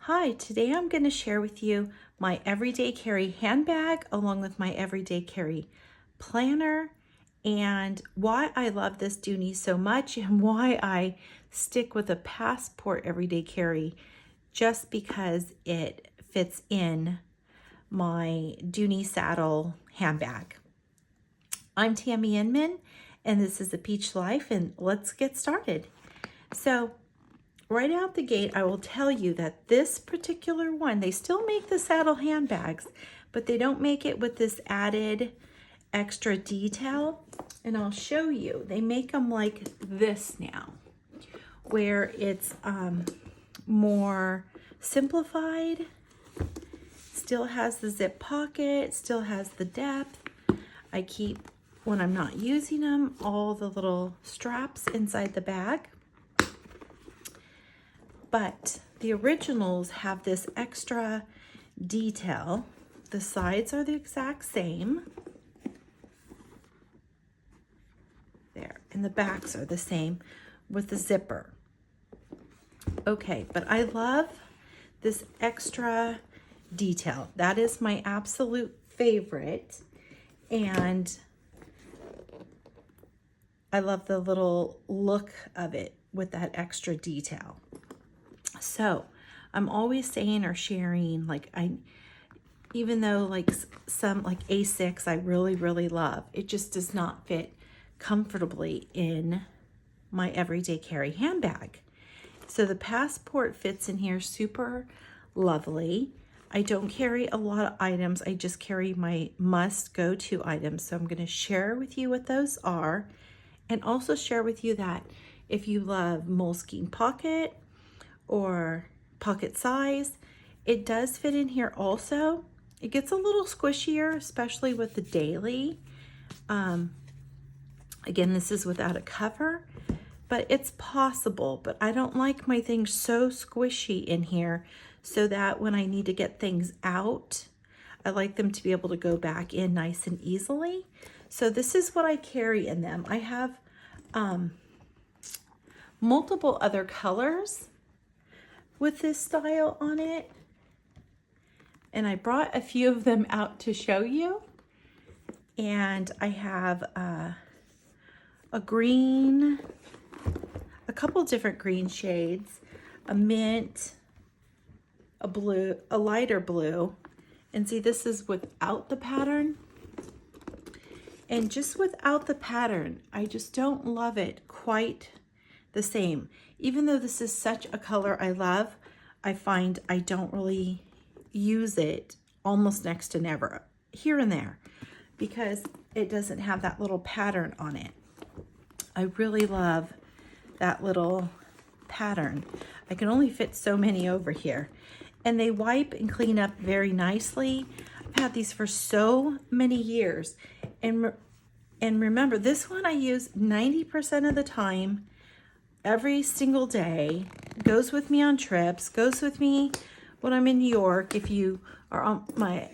Hi, today I'm going to share with you my everyday carry handbag along with my everyday carry planner and why I love this Dooney so much and why I stick with a passport everyday carry just because it fits in my Dooney Saddle handbag. I'm Tammy Inman and this is the Peach Life, and let's get started. So right out the gate, I will tell you that this particular one, they still make the saddle handbags, but they don't make it with this added extra detail. And I'll show you, they make them like this now, where it's more simplified, still has the zip pocket, still has the depth. I keep, when I'm not using them, all the little straps inside the bag. But the originals have this extra detail. The sides are the exact same. There, and the backs are the same with the zipper. Okay, but I love this extra detail. That is my absolute favorite. And I love the little look of it with that extra detail. So I'm always saying or sharing, like even though like some like A6 I really love, it just does not fit comfortably in my everyday carry handbag. So the passport fits in here super lovely. I don't carry a lot of items. I just carry my must go-to items. So I'm going to share with you what those are, and also share with you that if you love moleskin pocket or pocket size, it does fit in here also. It gets a little squishier, especially with the daily. Again, this is without a cover, but it's possible. But I don't like my things so squishy in here, so that when I need to get things out, I like them to be able to go back in nice and easily. So this is what I carry in them. I have multiple other colors with this style on it, and I brought a few of them out to show you. And I have a green, a couple different green shades, a mint, a blue, a lighter blue, and see, this is without the pattern. And just without the pattern, I just don't love it quite the same. Even though this is such a color I love, I find I don't really use it, almost next to never, here and there, because it doesn't have that little pattern on it. I really love that little pattern. I can only fit so many over here, and they wipe and clean up very nicely. I've had these for so many years, and remember, this one I use 90% of the time, every single day. Goes with me on trips, goes with me when I'm in New York. If you are on my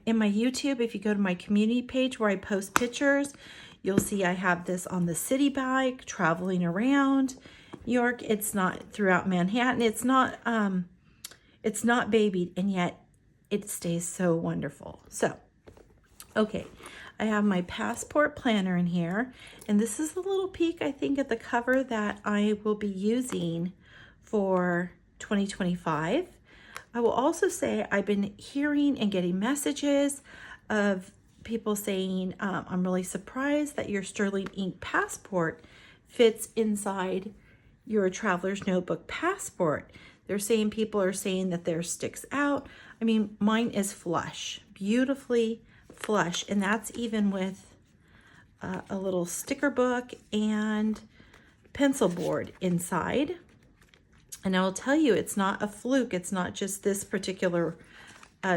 in my YouTube, if you go to my community page where I post pictures, you'll see I have this on the city bike traveling around New York. It's not throughout Manhattan. It's not babied, and yet it stays so wonderful. So, okay, I have my passport planner in here, and this is a little peek, I think, at the cover that I will be using for 2025. I will also say I've been hearing and getting messages of people saying, I'm really surprised that your sterling ink passport fits inside your traveler's notebook passport. They're saying, people are saying that theirs sticks out. I mean, mine is flush, beautifully flush, and that's even with a little sticker book and pencil board inside. And I will tell you, it's not a fluke. It's not just this particular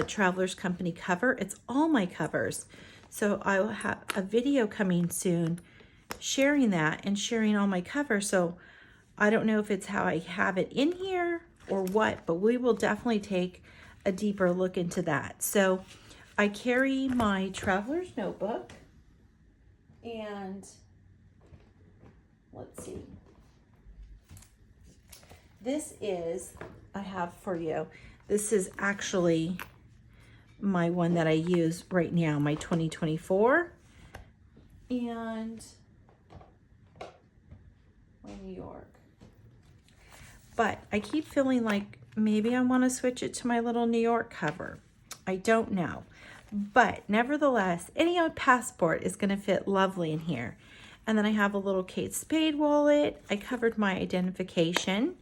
Travelers Company cover. It's all my covers. So I will have a video coming soon sharing that and sharing all my covers. So I don't know if it's how I have it in here or what, but we will definitely take a deeper look into that. So I carry my traveler's notebook, and let's see. this is, I have for you, this is actually my one that I use right now, my 2024. And my New York. But I keep feeling like maybe I want to switch it to my little New York cover. I don't know. But nevertheless, any old passport is going to fit lovely in here. And then I have a little Kate Spade wallet. I covered my identification,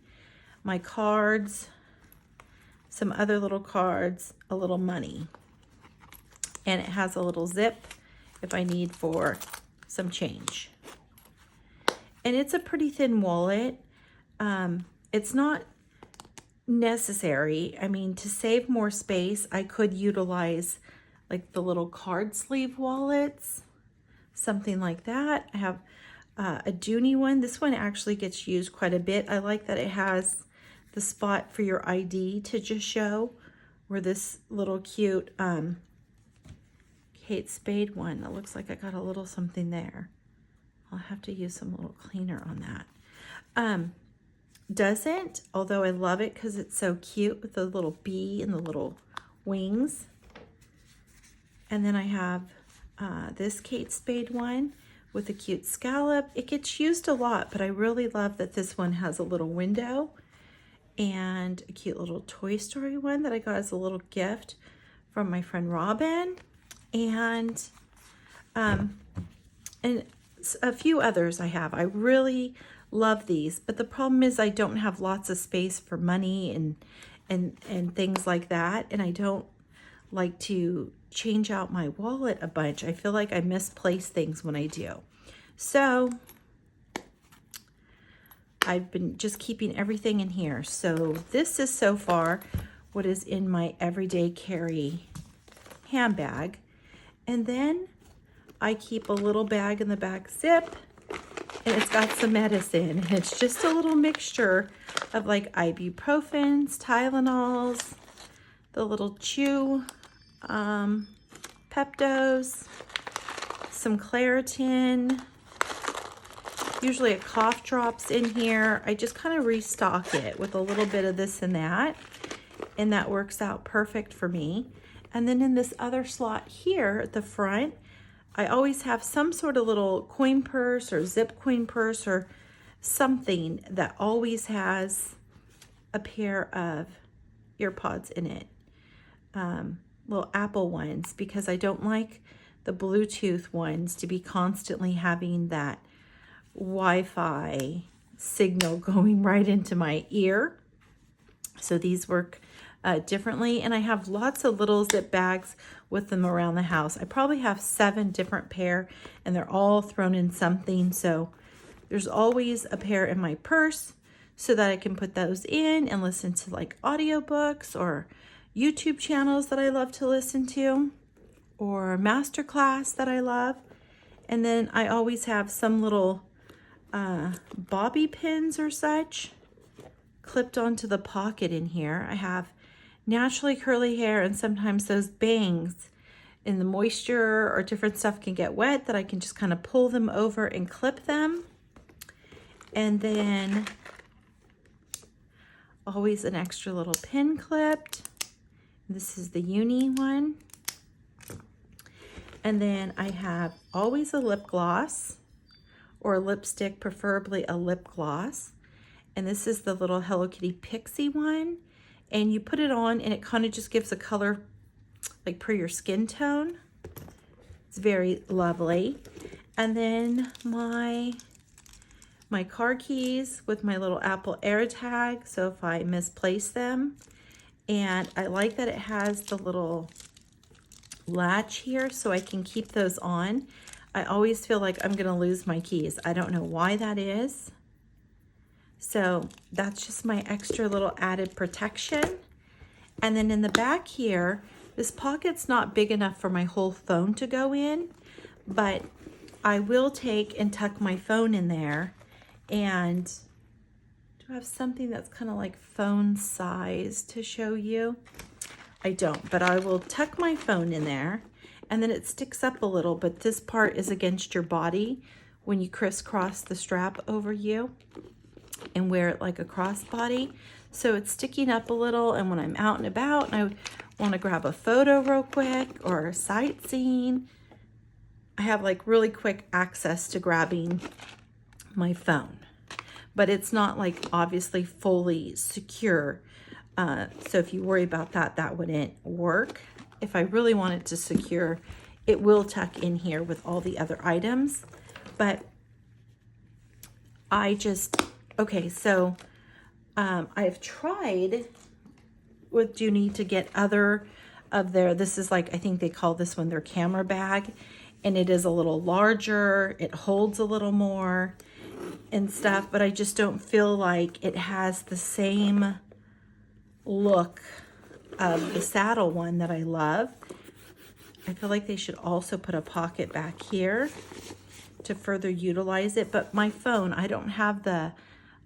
my cards, some other little cards, a little money. And it has a little zip if I need for some change. And it's a pretty thin wallet. It's not necessary. I mean, to save more space, I could utilize like the little card sleeve wallets, something like that. I have a Dooney one. This one actually gets used quite a bit. I like that it has the spot for your ID to just show, where this little cute Kate Spade one, it looks like I got a little something there. I'll have to use some little cleaner on that. Doesn't, although I love it because it's so cute with the little bee and the little wings. And then I have this Kate Spade one with a cute scallop. It gets used a lot, but I really love that this one has a little window, and a cute little Toy Story one that I got as a little gift from my friend Robin, and a few others I have. I really love these, but the problem is I don't have lots of space for money and things like that, and I don't like to change out my wallet a bunch. I feel like I misplace things when I do. So I've been just keeping everything in here. So this is so far what is in my everyday carry handbag. And then I keep a little bag in the back zip, and it's got some medicine. And it's just a little mixture of like ibuprofens, Tylenols, the little chew, Peptos, some Claritin, usually a cough drops in here. I just kind of restock it with a little bit of this and that works out perfect for me. And then in this other slot here at the front, I always have some sort of little coin purse or zip coin purse or something that always has a pair of earpods in it, little Apple ones, because I don't like the Bluetooth ones to be constantly having that Wi-Fi signal going right into my ear. So these work differently, and I have lots of little zip bags with them around the house. I probably have 7 different pair, and they're all thrown in something. So there's always a pair in my purse so that I can put those in and listen to like audiobooks or YouTube channels that I love to listen to, or masterclass that I love. And then I always have some little bobby pins or such clipped onto the pocket in here. I have naturally curly hair, and sometimes those bangs in the moisture or different stuff can get wet, that I can just kind of pull them over and clip them. And then always an extra little pin clipped. This is the uni one. And then I have always a lip gloss or a lipstick, preferably a lip gloss. And this is the little Hello Kitty Pixie one. And you put it on and it kind of just gives a color like per your skin tone. It's very lovely. And then my car keys with my little Apple AirTag, so if I misplace them. And I like that it has the little latch here so I can keep those on. I always feel like I'm gonna lose my keys. I don't know why that is. So that's just my extra little added protection. And then in the back here, this pocket's not big enough for my whole phone to go in, but I will take and tuck my phone in there. And do I have something that's kind of like phone size to show you? I don't, but I will tuck my phone in there, and then it sticks up a little, but this part is against your body when you crisscross the strap over you. and wear it like a crossbody. So it's sticking up a little, and when I'm out and about and I want to grab a photo real quick or sightseeing, I have like really quick access to grabbing my phone. But it's not like obviously fully secure. So if you worry about that, that wouldn't work. If I really want it to secure, it will tuck in here with all the other items. But I just, okay, so I've tried with Dooney to get other of their, this is like, I think they call this one their camera bag, and it is a little larger, it holds a little more and stuff, but I just don't feel like it has the same look of the saddle one that I love. I feel like they should also put a pocket back here to further utilize it. But my phone, I don't have the,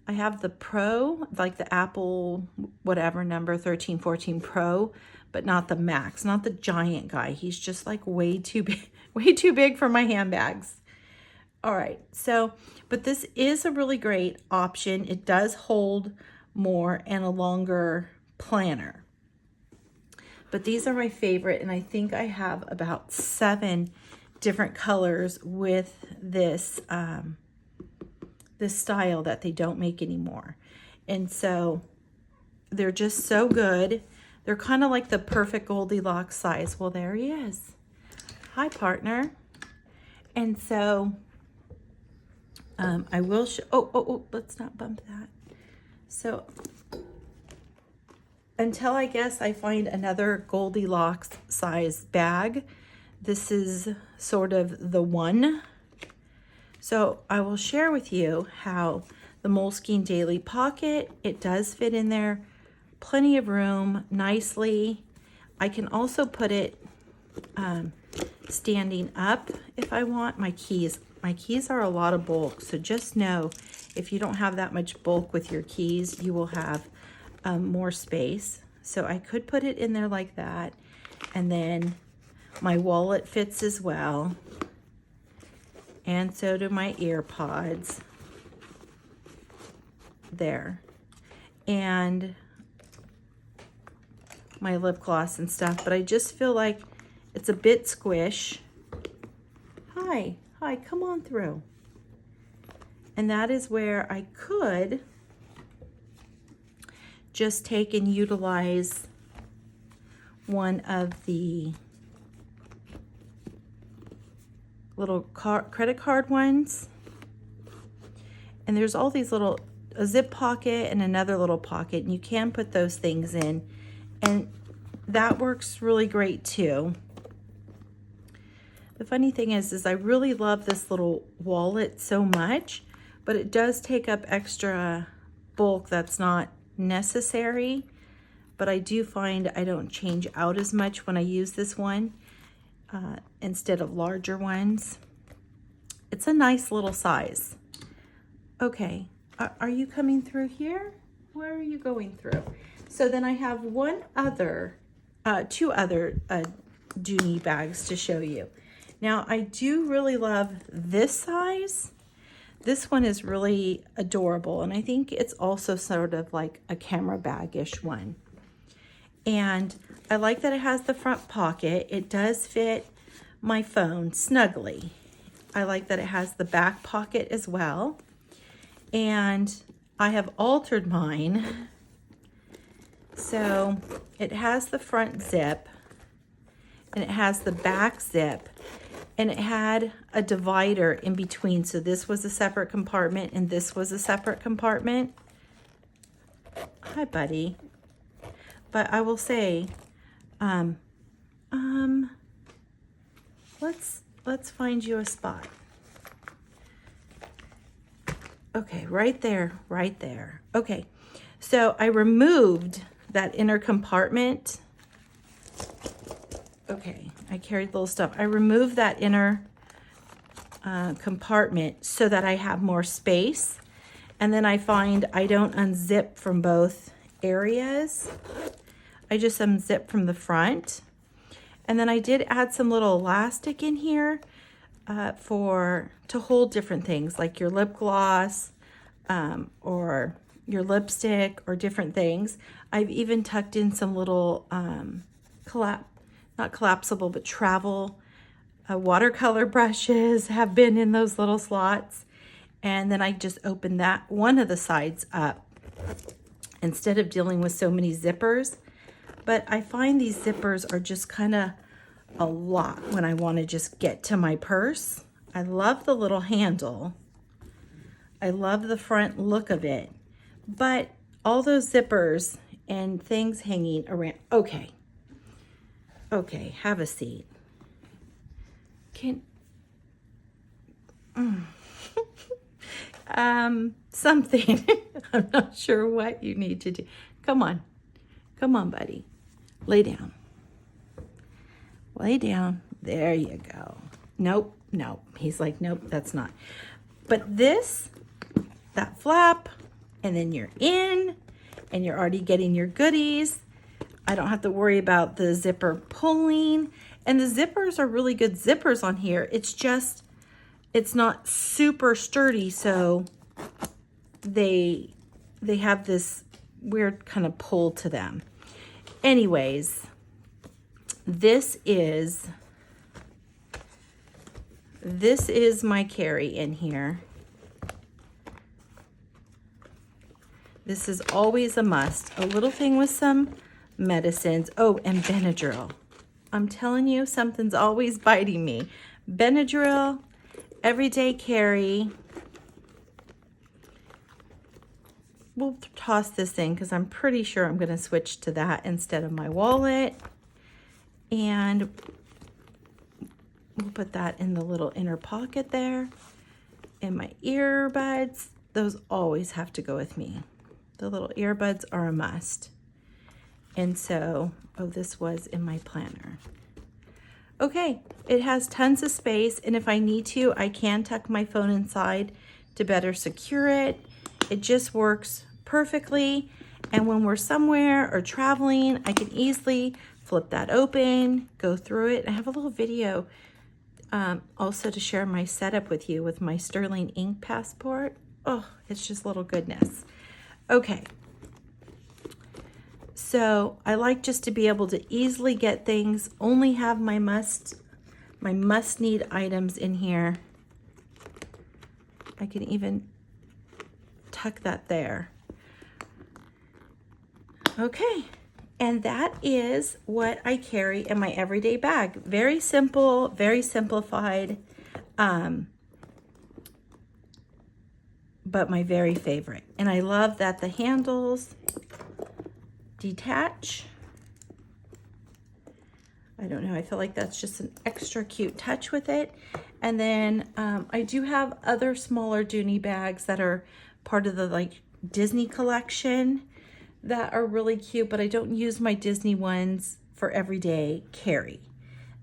I have the Pro, like the Apple whatever number 13, 14 Pro, but not the Max, not the giant guy. He's just like way too big for my handbags. All right, so, but this is a really great option. It does hold more and a longer planner. But these are my favorite, and I think I have about 7 different colors with this this style that they don't make anymore. And so they're just so good. They're kind of like the perfect Goldilocks size. Well, there he is. Hi, partner. And so I will show, oh, let's not bump that. So until I guess I find another Goldilocks size bag, this is sort of the one. So I will share with you how the Moleskine Daily Pocket, it does fit in there, plenty of room, nicely. I can also put it standing up if I want. My keys are a lot of bulk, so just know if you don't have that much bulk with your keys, you will have more space. So I could put it in there like that, and then my wallet fits as well, and so do my ear pods there, and my lip gloss and stuff. But I just feel like it's a bit squish. Hi, come on through. And that is where I could just take and utilize one of the little credit card ones. And there's all these little, a zip pocket and another little pocket, and you can put those things in, and that works really great too. The funny thing is I really love this little wallet so much, but it does take up extra bulk that's not necessary. But I do find I don't change out as much when I use this one instead of larger ones. It's a nice little size. Okay, are you coming through here? Where are you going through? So then I have two other Dooney bags to show you. Now I do really love this size. This one is really adorable, and I think it's also sort of like a camera bag-ish one. And I like that it has the front pocket. It does fit my phone snugly. I like that it has the back pocket as well. And I have altered mine. So it has the front zip, and it has the back zip, and it had a divider in between. So this was a separate compartment and this was a separate compartment. Hi, buddy. But I will say, let's find you a spot. Okay, right there. Okay, so I removed that inner compartment. Okay, I carried little stuff. I removed that inner compartment so that I have more space. And then I find I don't unzip from both areas. I just unzip from the front. And then I did add some little elastic in here to hold different things like your lip gloss, or your lipstick or different things. I've even tucked in some little not collapsible, but travel watercolor brushes have been in those little slots. And then I just opened that one of the sides up instead of dealing with so many zippers. But I find these zippers are just kind of a lot when I want to just get to my purse. I love the little handle. I love the front look of it. But all those zippers and things hanging around. Okay, have a seat. Something. I'm not sure what you need to do. Come on, buddy. Lay down. Lay down. There you go. Nope. He's like, nope, that's not. But that flap, and then you're in, and you're already getting your goodies. I don't have to worry about the zipper pulling. And the zippers are really good zippers on here. It's not super sturdy, so they have this weird kind of pull to them. Anyways, this is my carry in here. This is always a must. A little thing with some medicines. Oh, and Benadryl. I'm telling you, something's always biting me. Benadryl, everyday carry. We'll toss this in because I'm pretty sure I'm going to switch to that instead of my wallet. And we'll put that in the little inner pocket there. And my earbuds, those always have to go with me. The little earbuds are a must. And so, this was in my planner. Okay, it has tons of space, and if I need to, I can tuck my phone inside to better secure it. It just works perfectly, and when we're somewhere or traveling, I can easily flip that open, go through it. I have a little video also to share my setup with you with my sterling ink passport. Oh, it's just little goodness. Okay. So I like just to be able to easily get things, only have my must need items in here. I can even tuck that there. Okay, and that is what I carry in my everyday bag. Very simple, very simplified, but my very favorite. And I love that the handles detach. I don't know, I feel like that's just an extra cute touch with it. And then I do have other smaller Dooney bags that are part of the Disney collection that are really cute, but I don't use my Disney ones for everyday carry.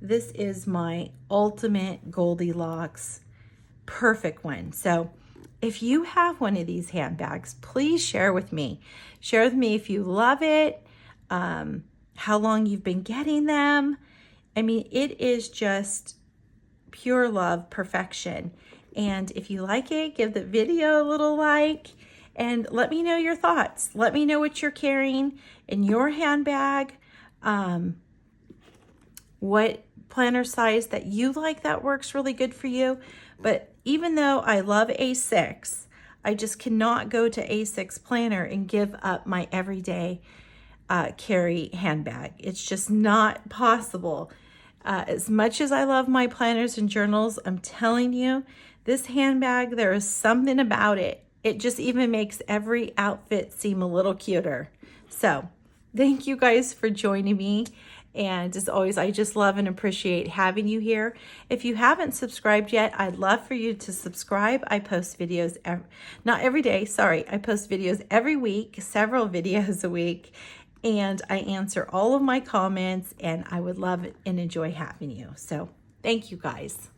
This is my ultimate Goldilocks perfect one. So if you have one of these handbags, please share with me. Share with me if you love it, how long you've been getting them. I mean, it is just pure love, perfection. And if you like it, give the video a little like and let me know your thoughts. Let me know what you're carrying in your handbag, what planner size that you like that works really good for you. But even though I love A6, I just cannot go to A6 planner and give up my everyday carry handbag. It's just not possible. As much as I love my planners and journals, I'm telling you, this handbag, there is something about it. It just even makes every outfit seem a little cuter. So thank you guys for joining me. And as always, I just love and appreciate having you here. If you haven't subscribed yet, I'd love for you to subscribe. I post videos, not every day, sorry. I post videos every week, several videos a week. And I answer all of my comments, and I would love and enjoy having you. So thank you guys.